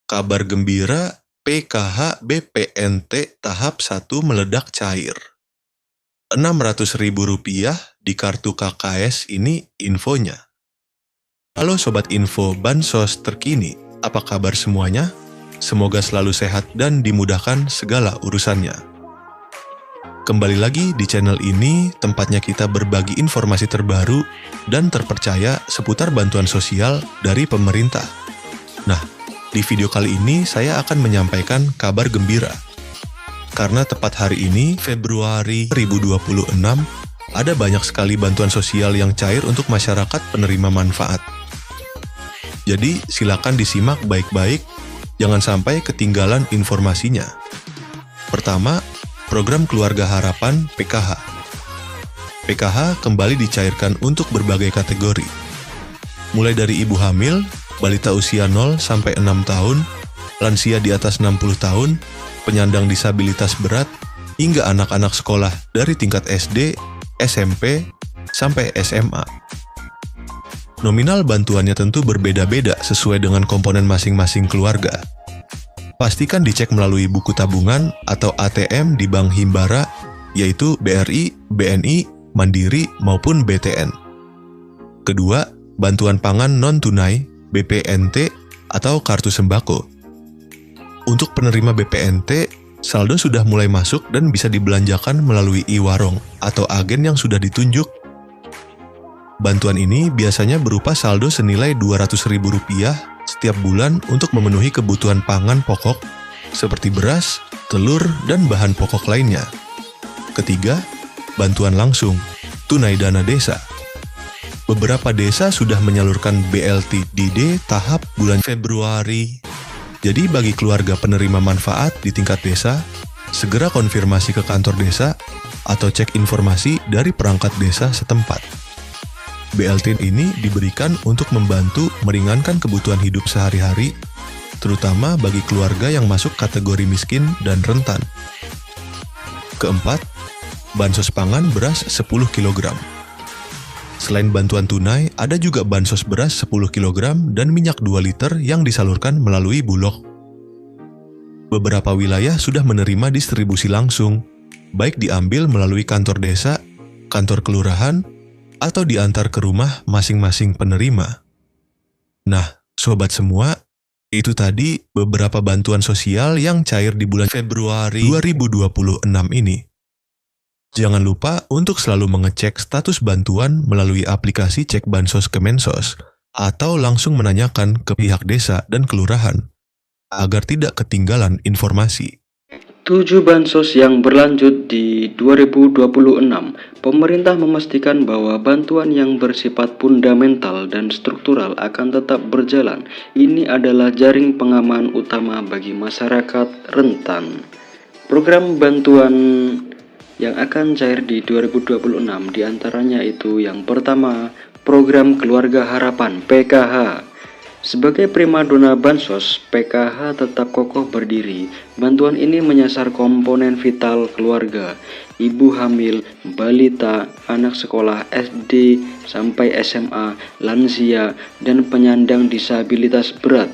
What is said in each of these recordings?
Kabar gembira, PKH BPNT tahap 1 meledak cair. Rp600.000 di kartu KKS ini infonya. Halo Sobat Info Bansos terkini, apa kabar semuanya? Semoga selalu sehat dan dimudahkan segala urusannya. Kembali lagi di channel ini, tempatnya kita berbagi informasi terbaru dan terpercaya seputar bantuan sosial dari pemerintah. Nah, di video kali ini saya akan menyampaikan kabar gembira. Karena tepat hari ini, Februari 2026, ada banyak sekali bantuan sosial yang cair untuk masyarakat penerima manfaat. Jadi, silakan disimak baik-baik, jangan sampai ketinggalan informasinya. Pertama, program Keluarga Harapan PKH. PKH kembali dicairkan untuk berbagai kategori. Mulai dari ibu hamil, balita usia 0 sampai 6 tahun, lansia di atas 60 tahun, penyandang disabilitas berat, hingga anak-anak sekolah dari tingkat SD, SMP, sampai SMA. Nominal bantuannya tentu berbeda-beda sesuai dengan komponen masing-masing keluarga. Pastikan dicek melalui buku tabungan atau ATM di Bank Himbara, yaitu BRI, BNI, Mandiri, maupun BTN. Kedua, bantuan pangan non-tunai, BPNT, atau kartu sembako. Untuk penerima BPNT, saldo sudah mulai masuk dan bisa dibelanjakan melalui e-warung atau agen yang sudah ditunjuk. Bantuan ini biasanya berupa saldo senilai Rp200.000 setiap bulan untuk memenuhi kebutuhan pangan pokok seperti beras, telur, dan bahan pokok lainnya. Ketiga, bantuan langsung, tunai dana desa. Beberapa desa sudah menyalurkan BLTDD tahap bulan Februari. Jadi bagi keluarga penerima manfaat di tingkat desa, segera konfirmasi ke kantor desa atau cek informasi dari perangkat desa setempat. BLT ini diberikan untuk membantu meringankan kebutuhan hidup sehari-hari, terutama bagi keluarga yang masuk kategori miskin dan rentan. Keempat, bansos pangan beras 10 kg. Selain bantuan tunai, ada juga bansos beras 10 kg dan minyak 2 liter yang disalurkan melalui Bulog. Beberapa wilayah sudah menerima distribusi langsung, baik diambil melalui kantor desa, kantor kelurahan, atau diantar ke rumah masing-masing penerima. Nah, sobat semua, itu tadi beberapa bantuan sosial yang cair di bulan Februari 2026 ini. Jangan lupa untuk selalu mengecek status bantuan melalui aplikasi Cek Bansos Kemensos atau langsung menanyakan ke pihak desa dan kelurahan agar tidak ketinggalan informasi. 7 bansos yang berlanjut di 2026, pemerintah memastikan bahwa bantuan yang bersifat fundamental dan struktural akan tetap berjalan. Ini adalah jaring pengaman utama bagi masyarakat rentan. Program bantuan yang akan cair di 2026 diantaranya itu yang pertama, program Keluarga Harapan PKH. Sebagai primadona bansos, PKH tetap kokoh berdiri. Bantuan ini menyasar komponen vital keluarga, ibu hamil, balita, anak sekolah SD sampai SMA, lansia, dan penyandang disabilitas berat.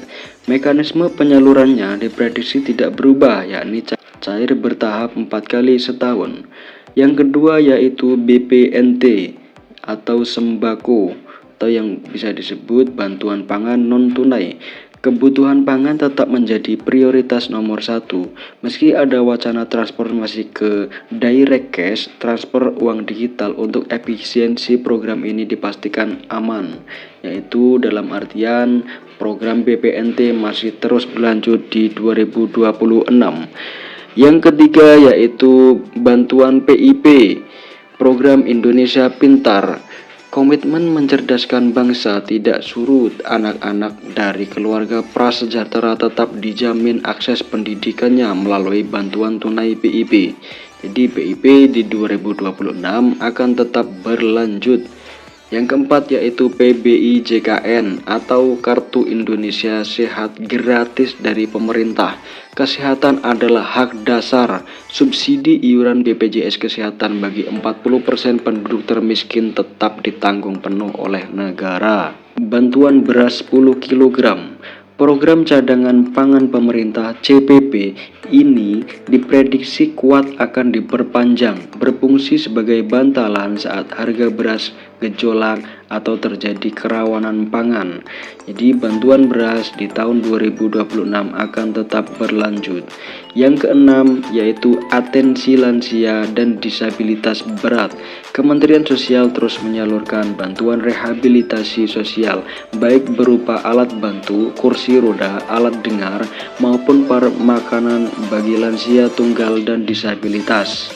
Mekanisme penyalurannya diprediksi tidak berubah, yakni cair bertahap 4 kali setahun. Yang kedua yaitu BPNT atau sembako, atau yang bisa disebut bantuan pangan non-tunai. Kebutuhan pangan tetap menjadi prioritas nomor 1. Meski ada wacana transformasi ke direct cash, transfer uang digital untuk efisiensi program ini dipastikan aman, yaitu dalam artian program BPNT masih terus berlanjut di 2026. Yang ketiga yaitu bantuan PIP, program Indonesia Pintar. Komitmen mencerdaskan bangsa tidak surut. Anak-anak dari keluarga prasejahtera tetap dijamin akses pendidikannya melalui bantuan tunai PIP. Jadi PIP di 2026 akan tetap berlanjut. Yang keempat yaitu PBI JKN atau Kartu Indonesia Sehat gratis dari pemerintah. Kesehatan adalah hak dasar. Subsidi iuran BPJS Kesehatan bagi 40% penduduk termiskin tetap ditanggung penuh oleh negara. Bantuan beras 10 kg. Program cadangan pangan pemerintah CPP ini diprediksi kuat akan diperpanjang, berfungsi sebagai bantalan saat harga beras gejolak atau terjadi kerawanan pangan. Jadi bantuan beras di tahun 2026 akan tetap berlanjut. Yang keenam yaitu atensi lansia dan disabilitas berat. Kementerian Sosial terus menyalurkan bantuan rehabilitasi sosial baik berupa alat bantu, kursi roda, alat dengar maupun makanan bagi lansia tunggal dan disabilitas.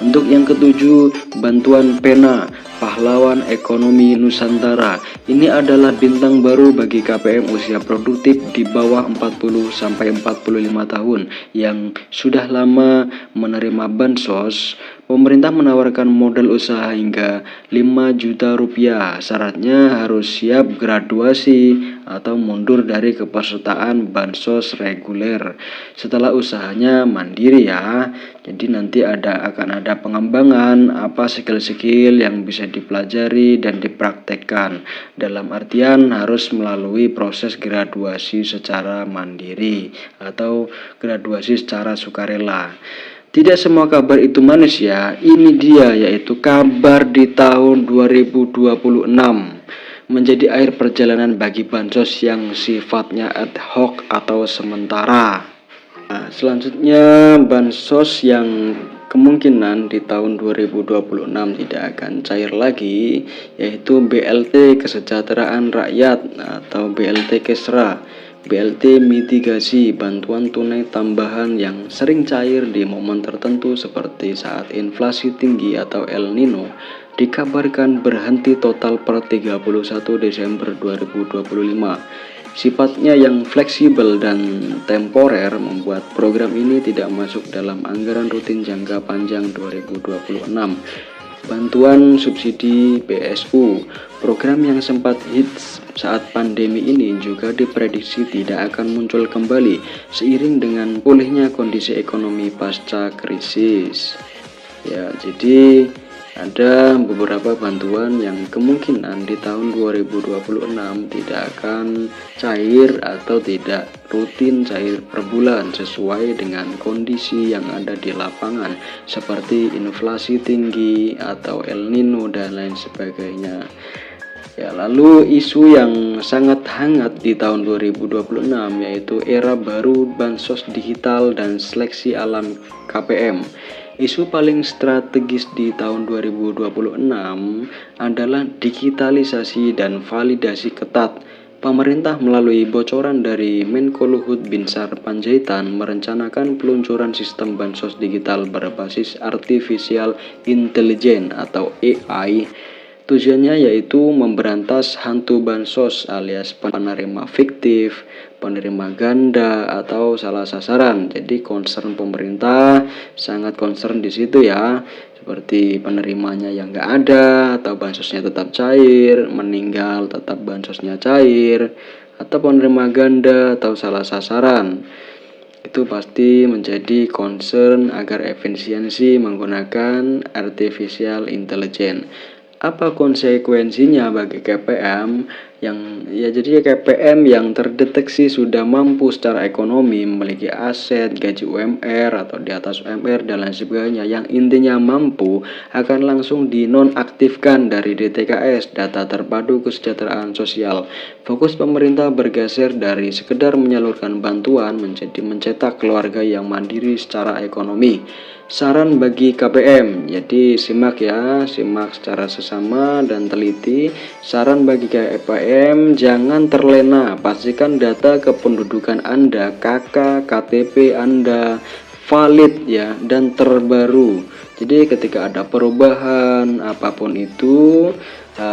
Untuk yang ketujuh, bantuan pena pahlawan ekonomi Nusantara. Ini adalah bintang baru bagi KPM usia produktif di bawah 40 sampai 45 tahun yang sudah lama menerima bansos. Pemerintah menawarkan modal usaha hingga 5 juta rupiah. Syaratnya harus siap graduasi atau mundur dari kepesertaan bansos reguler. Setelah usahanya mandiri ya. Jadi nanti akan ada pengembangan apa skill-skill yang bisa dipelajari dan dipraktekkan. Dalam artian harus melalui proses graduasi secara mandiri atau graduasi secara sukarela. Tidak semua kabar itu manis ya. Ini dia yaitu kabar di tahun 2026 menjadi akhir perjalanan bagi bansos yang sifatnya ad hoc atau sementara. Nah, selanjutnya bansos yang kemungkinan di tahun 2026 tidak akan cair lagi yaitu BLT Kesejahteraan Rakyat atau BLT Kesra. BLT mitigasi bantuan tunai tambahan yang sering cair di momen tertentu seperti saat inflasi tinggi atau El Nino dikabarkan berhenti total per 31 Desember 2025. Sifatnya yang fleksibel dan temporer membuat program ini tidak masuk dalam anggaran rutin jangka panjang 2026. Bantuan subsidi BSU, program yang sempat hits saat pandemi ini juga diprediksi tidak akan muncul kembali seiring dengan pulihnya kondisi ekonomi pasca krisis. Ya, jadi ada beberapa bantuan yang kemungkinan di tahun 2026 tidak akan cair atau tidak rutin cair per bulan sesuai dengan kondisi yang ada di lapangan seperti inflasi tinggi atau El Nino dan lain sebagainya. Ya, lalu isu yang sangat hangat di tahun 2026 yaitu era baru bansos digital dan seleksi alam KPM. Isu paling strategis di tahun 2026 adalah digitalisasi dan validasi ketat. Pemerintah melalui bocoran dari Menko Luhut Binsar Panjaitan merencanakan peluncuran sistem bansos digital berbasis artificial intelligence atau AI. Tujuannya yaitu memberantas hantu bansos alias penerima fiktif, penerima ganda atau salah sasaran. Jadi concern pemerintah sangat concern di situ ya, seperti penerimanya yang nggak ada atau bansosnya tetap cair, meninggal tetap bansosnya cair, atau penerima ganda atau salah sasaran. Itu pasti menjadi concern agar efisiensi menggunakan artificial intelligence. Apa konsekuensinya bagi KPM jadi KPM yang terdeteksi sudah mampu secara ekonomi, memiliki aset, gaji UMR atau di atas UMR dan lain sebagainya, yang intinya mampu akan langsung dinonaktifkan dari DTKS, data terpadu kesejahteraan sosial. Fokus pemerintah bergeser dari sekedar menyalurkan bantuan menjadi mencetak keluarga yang mandiri secara ekonomi. Saran bagi KPM, jadi simak secara sesama dan teliti. Saran bagi KPM, jangan terlena, pastikan data kependudukan Anda, KK, KTP Anda valid ya dan terbaru. Jadi ketika ada perubahan apapun itu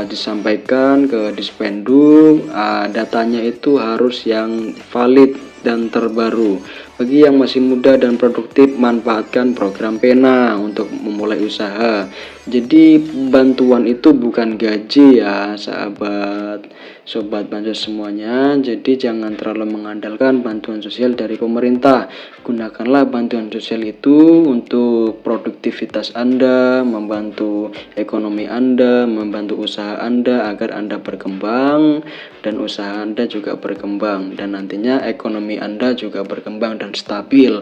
disampaikan ke Dispenduk, datanya itu harus yang valid dan terbaru. Bagi yang masih muda dan produktif, manfaatkan program Pena untuk memulai usaha. Jadi bantuan itu bukan gaji ya sobat bansos semuanya. Jadi jangan terlalu mengandalkan bantuan sosial dari pemerintah. Gunakanlah bantuan sosial itu untuk produktivitas Anda, membantu ekonomi Anda, membantu usaha Anda agar Anda berkembang dan usaha Anda juga berkembang, dan nantinya ekonomi Anda juga berkembang dan stabil.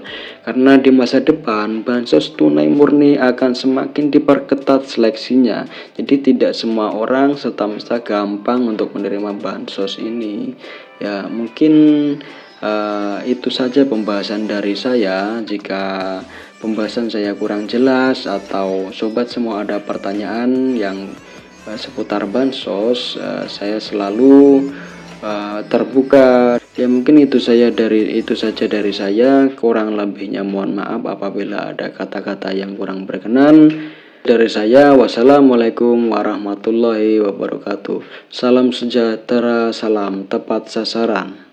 Karena di masa depan bansos tunai murni akan semakin diperketat seleksinya. Jadi tidak semua orang serta-merta gampang untuk menerima bansos ini. Ya, mungkin itu saja pembahasan dari saya. Jika pembahasan saya kurang jelas atau sobat semua ada pertanyaan yang seputar bansos, saya selalu terbuka. Ya mungkin itu saja dari saya. Kurang lebihnya mohon maaf apabila ada kata-kata yang kurang berkenan. Dari saya, wassalamualaikum warahmatullahi wabarakatuh. Salam sejahtera, salam tepat sasaran.